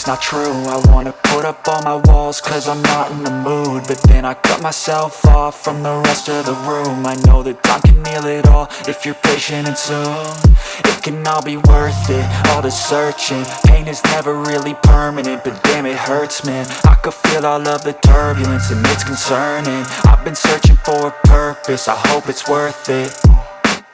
it's not true. I wanna put up all my walls cause I'm not in the mood, but then I cut myself off from the rest of the room. I know that time can heal it all if you're patient and soon it can all be worth it, all the searching. Pain is never really permanent, but damn it hurts, man. I could feel all of the turbulence and it's concerning. I've been searching for a purpose, I hope it's worth it.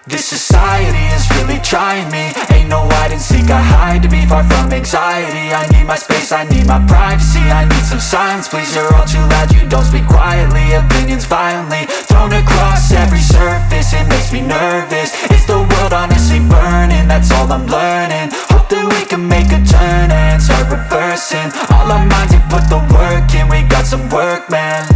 This society is really trying me. Ain't no hide and seek, I hide to be far from anxiety. I need my space, I need my privacy. I need some silence, please, you're all too loud. You don't speak quietly, opinions violently thrown across every surface. It makes me nervous, is the world honestly burning? That's all I'm learning. Hope that we can make a turn and start reversing all our minds and put the work in. We got some work, man.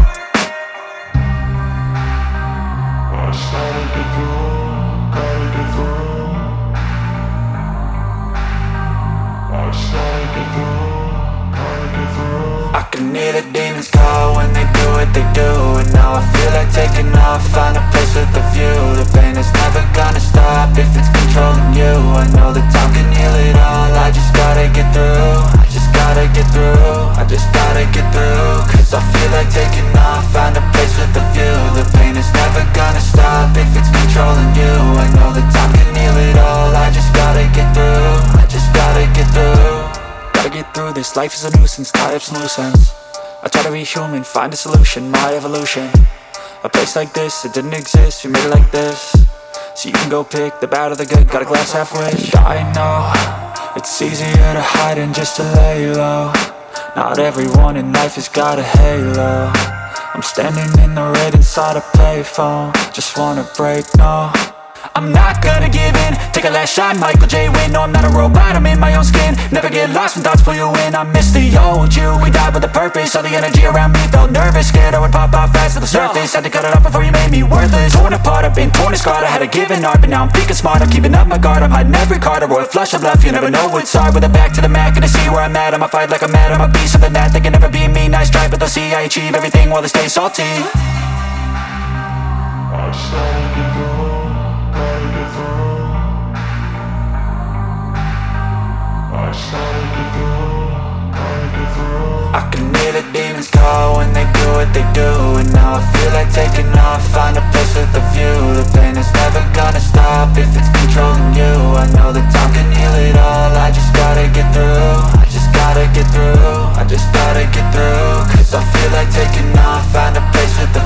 I can hear the demons call when they do what they do, and now I feel like taking off, find a place with a view. The pain is never gonna stop if it's controlling you. I know that time can heal it all, I just gotta get through. I just gotta get through, I just gotta get through. Cause I feel like taking off, find a place with a view. The pain is never gonna stop if it's controlling you. I know that time can heal it all, I just gotta get through. I just gotta get through. Gotta get through this, life is a nuisance, tie up some loose ends. I try to be human, find a solution, my evolution. A place like this, it didn't exist, we made it like this. So you can go pick the bad or the good, got a glass half wish. I know, it's easier to hide than just to lay low. Not everyone in life has got a halo. I'm standing in the red inside a payphone, just wanna break, no. I'm not gonna give in, take a last shot, Michael J. Win. No, I'm not a robot, I'm in my own skin. Never get lost when thoughts pull you in. I miss the old you, we died with a purpose. All the energy around me felt nervous, scared I would pop off fast to the surface. Had to cut it off before you made me worthless. Torn apart, I've been torn and scarred. I had a given art, but now I'm thinking smart. I'm keeping up my guard, I'm hiding every card. A royal flush of love, you never know what's hard. With a back to the mat, gonna see where I'm at. I'ma fight like I'm mad, I'ma be something that they can never be me. Nice try, but they'll see I achieve everything while they stay salty. I can hear the demons call when they do what they do, and now I feel like taking off, find a place with a view. The pain is never gonna stop if it's controlling you. I know that time can heal it all, I just gotta get through. I just gotta get through, I just gotta get through. Cause I feel like taking off, find a place with a